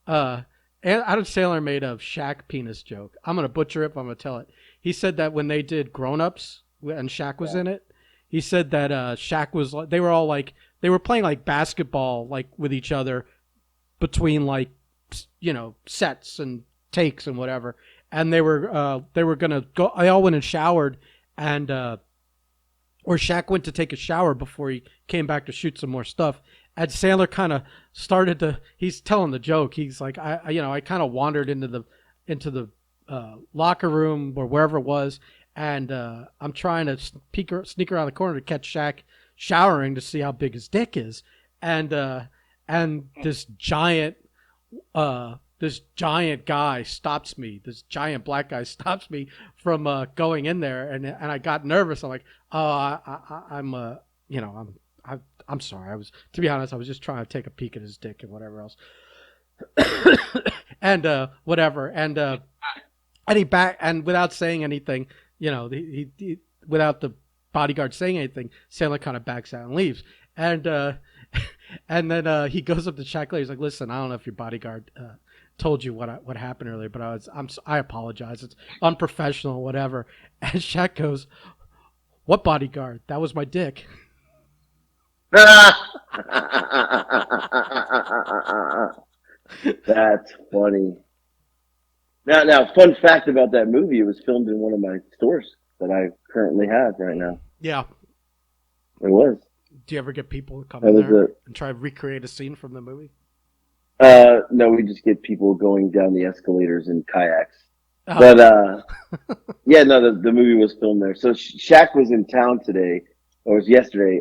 S2: Adam Sandler made a Shaq penis joke. I'm gonna butcher it, but I'm gonna tell it. He said that when they did Grown Ups and Shaq was in it, he said that Shaq was. They were all they were playing basketball with each other between sets and takes and whatever, and they were gonna go. They all went and showered, and or Shaq went to take a shower before he came back to shoot some more stuff. And Sandler kind of started to. He's telling the joke. He's like, I kind of wandered into the locker room or wherever it was, and I'm trying to sneak around the corner to catch Shaq showering to see how big his dick is, and this giant guy stops me. This giant black guy stops me from going in there, and I got nervous. I'm like, I'm sorry. To be honest, I was just trying to take a peek at his dick and whatever else, and whatever, and he back and without saying anything, he without the bodyguard saying anything, Sandler kind of backs out and leaves. And and then he goes up to Shaq later. He's like, "Listen, I don't know if your bodyguard told you what happened earlier, but I apologize. It's unprofessional, whatever." And Shaq goes, "What bodyguard? That was my dick."
S1: That's funny. Now, fun fact about that movie: it was filmed in one of my stores that I currently have right now.
S2: Yeah.
S1: It was.
S2: Do you ever get people to come
S1: That
S2: in
S1: was
S2: there
S1: a.
S2: and try to recreate a scene from the movie?
S1: No, we just get people going down the escalators in kayaks.
S2: Oh,
S1: But yeah, no, the movie was filmed there. So Shaq was in town today, or it was yesterday.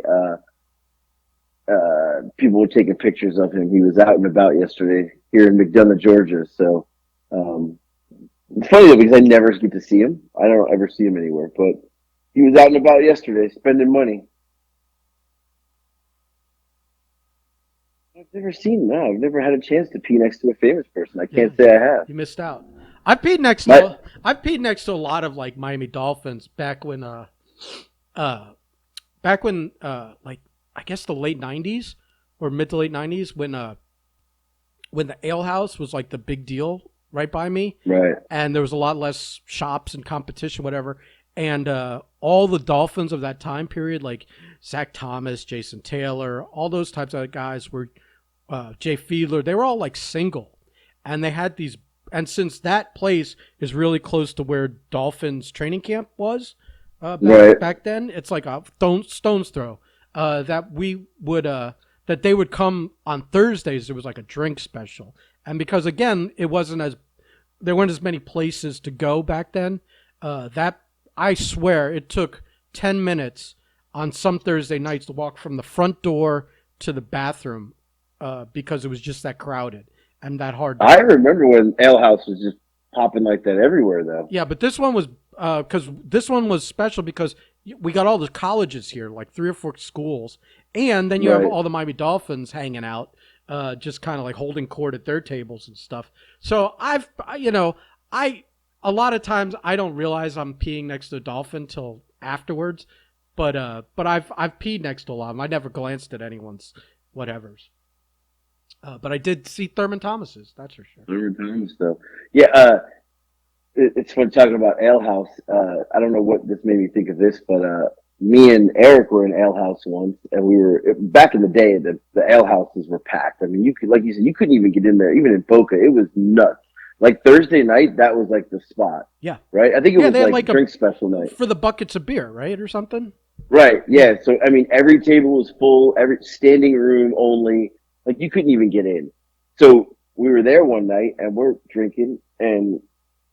S1: People were taking pictures of him. He was out and about yesterday here in McDonough, Georgia. So um, it's funny though because I never get to see him. I don't ever see him anywhere, but he was out and about yesterday, spending money. I've never seen him. No, I've never had a chance to pee next to a famous person. I
S2: yeah.
S1: can't say I have.
S2: You missed out. I've peed next
S1: My
S2: to I've peed next to a lot of like Miami Dolphins uh back when like I guess the late '90s or mid to late '90s when the ale house was like the big deal right by me,
S1: right,
S2: and there was a lot less shops and competition, whatever. And all the Dolphins of that time period, like Zach Thomas, Jason Taylor, all those types of guys were Jay Fiedler. They were all like single, and they had these. And since that place is really close to where Dolphins training camp was
S1: right.
S2: back then, it's like a stone's throw. That we would that they would come on Thursdays. There was like a drink special, and because again, it wasn't as there weren't as many places to go back then. That I swear it took 10 minutes on some Thursday nights to walk from the front door to the bathroom because it was just that crowded and that hard to
S1: I
S2: get.
S1: remember when Ale House was just popping like that everywhere, though.
S2: Yeah, but this one was because this one was special because we got all the colleges here, like 3 or 4 schools, and then you have
S1: Right.
S2: all the Miami Dolphins hanging out, just kind of like holding court at their tables and stuff. So I a lot of times I don't realize I'm peeing next to a dolphin till afterwards, but I've peed next to a lot of them. I never glanced at anyone's whatever's, but I did see Thurman Thomas's. That's for sure.
S1: There were times, though. Yeah, it's fun talking about Ale House. I don't know what this made me think of this, but me and Eric were in Ale House once, and we were back in the day. The Ale Houses were packed. I mean, you could, like you said, you couldn't even get in there. Even in Boca, it was nuts. Like Thursday night, that was like the spot,
S2: Yeah,
S1: right? I think it
S2: yeah.
S1: was
S2: They had
S1: like
S2: like a
S1: drink special night.
S2: for the buckets of beer, right, or something.
S1: Right.
S2: Yeah.
S1: Yeah. So I mean, every table was full. Every standing room only. Like you couldn't even get in. So we were there one night and we're drinking, and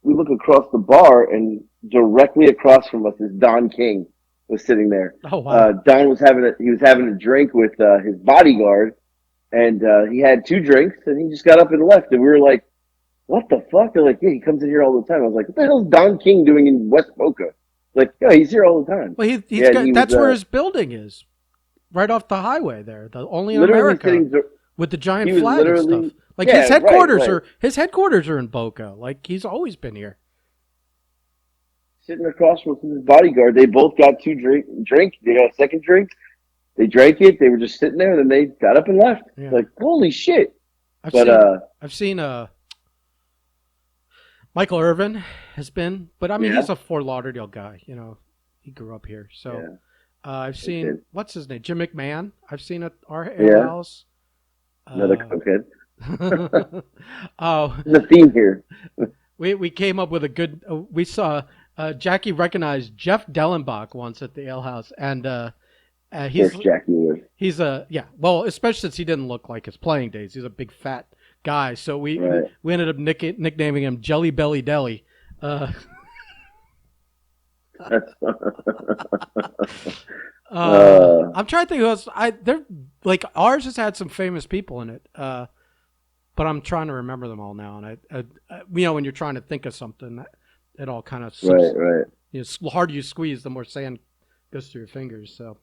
S1: we look across the bar, and directly across from us is Don King was sitting there.
S2: Oh wow.
S1: Don was having a drink with his bodyguard, and he had 2 drinks, and he just got up and left. And we were like, "What the fuck?" They're like, "Yeah, he comes in here all the time." I was like, "What the hell is Don King doing in West Boca?" Like, yeah, he's here all the time.
S2: Well, he's
S1: Yeah, and
S2: got
S1: he was
S2: that's where his building is, right off the highway there, the only in
S1: literally
S2: America
S1: sitting.
S2: with the
S1: He
S2: giant
S1: was
S2: flag and stuff.
S1: literally,
S2: Like
S1: yeah, right.
S2: his headquarters are in Boca. Like he's always been here.
S1: Sitting across from his bodyguard. They both got 2 drink. They got a second drink. They drank it. They were just sitting there, and then they got up and left.
S2: Yeah,
S1: Like, holy shit.
S2: I've
S1: But
S2: seen I've seen Michael Irvin has been, but I mean
S1: yeah,
S2: he's a Fort Lauderdale guy. You know, he grew up here. So
S1: yeah,
S2: I've
S1: okay,
S2: seen what's his name, Jim McMahon. I've seen at our ale
S1: yeah.
S2: house.
S1: Another
S2: Uh,
S1: cokehead.
S2: oh,
S1: The theme here.
S2: we came up with a good. We saw Jackie recognized Jeff Dellenbach once at the ale house, and
S1: Of
S2: he's
S1: course, Jackie would.
S2: he's a yeah. Well, especially since he didn't look like his playing days. He's a big fat guy, so
S1: Right.
S2: we ended up nicknaming him Jelly Belly Deli. Uh,
S1: That's,
S2: I'm trying to think who else. They're like ours has had some famous people in it, but I'm trying to remember them all now. And when you're trying to think of something, it all kind of
S1: right, right.
S2: the harder you squeeze, the more sand goes through your fingers. So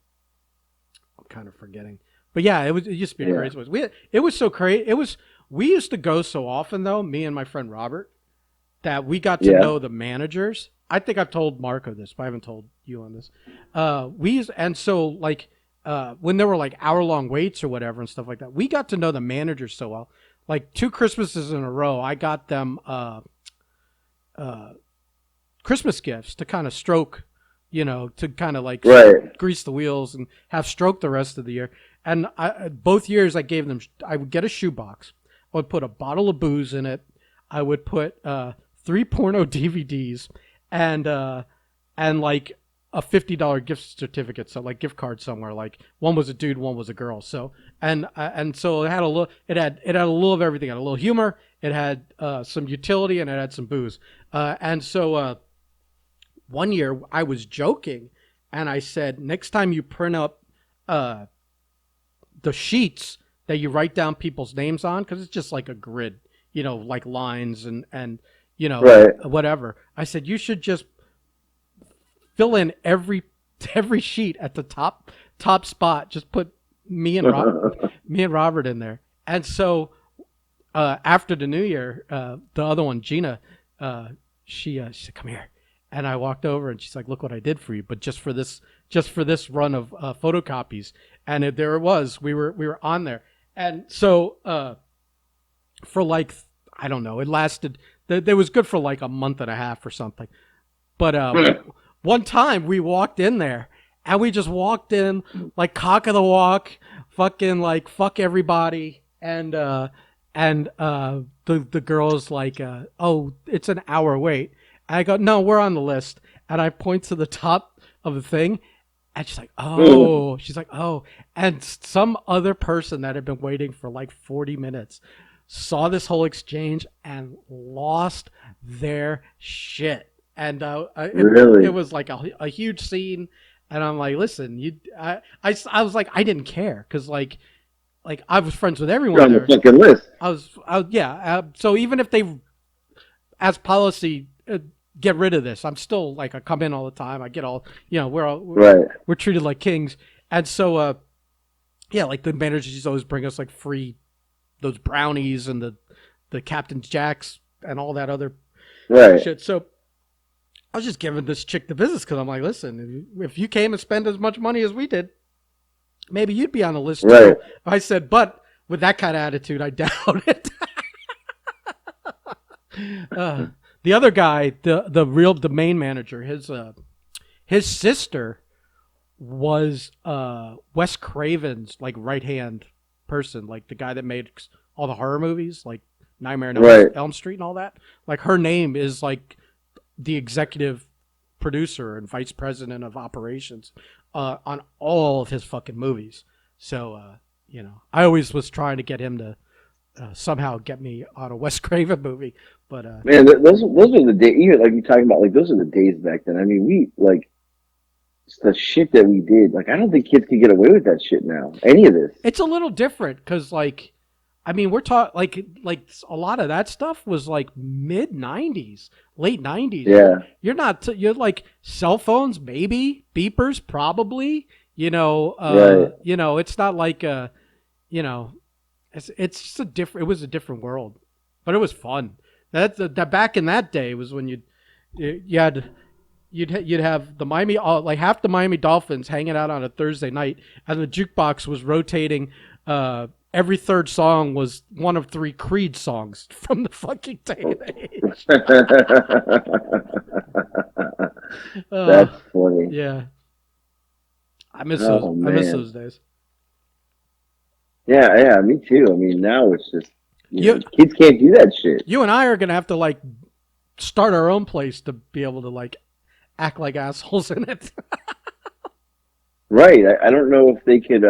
S2: I'm kind of forgetting. But yeah, it used to be a
S1: Yeah,
S2: crazy place. It was so crazy. We used to go so often though, me and my friend Robert, that we got to
S1: yeah,
S2: know the managers. I think I've told Marco this, but I haven't told you on this. And so like when there were like hour-long waits or whatever and stuff like that, we got to know the managers so well. Like 2 Christmases in a row, I got them Christmas gifts to kind of stroke, to kind of like
S1: right.
S2: grease the wheels and have stroke the rest of the year. And both years I gave them, I would get a shoebox. I would put a bottle of booze in it. I would put 3 porno DVDs, and like a $50 gift certificate, so like gift card somewhere. Like one was a dude, one was a girl. So and so it had a little, it had a little of everything. It had a little humor, it had some utility, and it had some booze. And so one year I was joking, and I said, next time you print up uh, the sheets that you write down people's names on, because it's just like a grid, like lines and
S1: Right.
S2: whatever. I said you should just fill in every sheet at the top spot. Just put me and me and Robert in there. And so after the new year, the other one, Gina, she said, "Come here." And I walked over, and she's like, "Look what I did for you, but just for this run of photocopies." And there it was. We were on there, and so for like, I don't know, it lasted. It was good for like a month and a half or something. But one time we walked in there, and we just walked in like cock of the walk, fucking like fuck everybody, and the girl's like, "Oh, it's an hour wait." And I go, "No, we're on the list." And I point to the top of the thing, and she's like, "Oh," and some other person that had been waiting for like 40 minutes saw this whole exchange and lost their shit. And it
S1: Really?
S2: was like a huge scene. And I'm like, listen, I was like, I didn't care because like I was friends with
S1: You're
S2: everyone
S1: on the
S2: there.
S1: fucking list.
S2: Yeah. So even if they, as policy, get rid of this, I'm still like, I come in all the time. I get all,
S1: Right.
S2: we're treated like kings. And so, yeah, like the managers used to always bring us like free, those brownies and the Captain Jacks and all that other
S1: Right.
S2: shit. So I was just giving this chick the business because I'm like, listen, if you came and spent as much money as we did, maybe you'd be on the list
S1: Right.
S2: too. I said, but with that kind of attitude, I doubt it. uh, the other guy, the main manager, his sister was Wes Craven's like right hand person, like the guy that made all the horror movies, like Nightmare on
S1: Right.
S2: Elm Street and all that. Like her name is like the executive producer and vice president of operations on all of his fucking movies. So I always was trying to get him to somehow get me on a Wes Craven movie, but
S1: Man, those are the days. Even like you talking about, like those are the days back then. I mean, we like the shit that we did. Like, I don't think kids can get away with that shit now. Any of this.
S2: it's a little different because like. I mean, we're talking like a lot of that stuff was like mid '90s, late '90s.
S1: Yeah.
S2: You're not you're like cell phones, maybe beepers, probably.
S1: Right.
S2: It's not like you know, it's just a different. It was a different world, but it was fun. That back in that day was when you'd have the Miami, like half the Miami Dolphins hanging out on a Thursday night, and the jukebox was rotating. Every third song was one of three Creed songs from the fucking day and age.
S1: That's funny.
S2: Yeah, I miss those.
S1: Oh
S2: I miss
S1: man.
S2: those days.
S1: Yeah, yeah, me too. I mean, now it's just
S2: You,
S1: kids can't do that shit.
S2: you and I are gonna have to like start our own place to be able to like act like assholes in it.
S1: Right. I don't know if they could.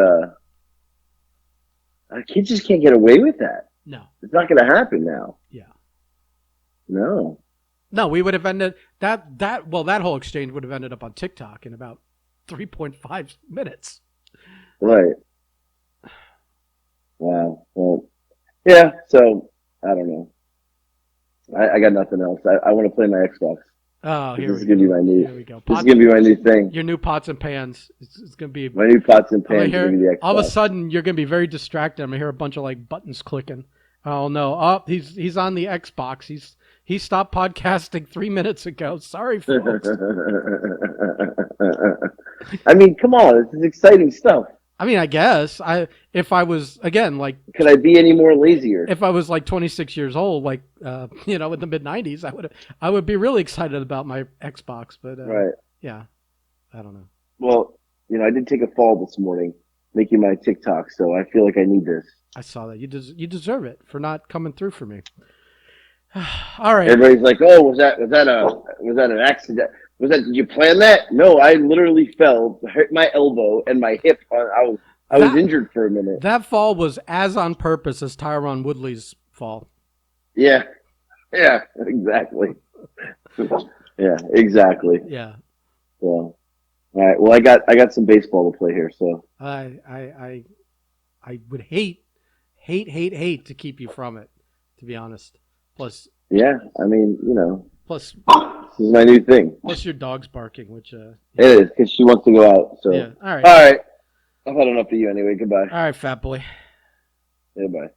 S1: Kids just can't get away with that.
S2: No.
S1: It's not going to happen now.
S2: Yeah.
S1: No.
S2: No, we would have ended that whole exchange would have ended up on TikTok in about 3.5 minutes.
S1: Right. Wow. Well, yeah. So I don't know. I got nothing else. I want to play my Xbox.
S2: Oh,
S1: This is gonna be my new.
S2: here we go.
S1: This is gonna be my new thing.
S2: Your new pots and pans. It's gonna be.
S1: My new pots and
S2: I'm gonna
S1: pans are gonna be the
S2: all of a
S1: Xbox.
S2: sudden you're gonna be very distracted. I'm gonna hear a bunch of like buttons clicking. Oh no! Oh, he's on the Xbox. He stopped podcasting 3 minutes ago. Sorry, folks.
S1: I mean, come on. This is exciting stuff.
S2: I mean, I guess if I was again like
S1: Could I be any more lazier?
S2: if I was like 26 years old, like in the mid 90s, I would be really excited about my Xbox. But
S1: Right.
S2: yeah, I don't know.
S1: Well, I did take a fall this morning making my TikTok, so I feel like I need this.
S2: I saw that you deserve it for not coming through for me. All right.
S1: Everybody's like, "Oh, was that an accident? Did you plan that?" No, I literally fell, hurt my elbow and my hip. I was
S2: That
S1: injured for a minute.
S2: that fall was as on purpose as Tyron Woodley's fall.
S1: Yeah, yeah, exactly. Yeah, exactly.
S2: Yeah.
S1: So, all right. Well, I got some baseball to play here. So
S2: I would hate to keep you from it, to be honest. Plus
S1: yeah, I mean,
S2: plus
S1: this is my new thing.
S2: plus your dog's barking, which
S1: It is because she wants to go out. So,
S2: yeah. All right.
S1: all right. I've had enough of you anyway. Goodbye.
S2: All right, fat boy.
S1: Goodbye.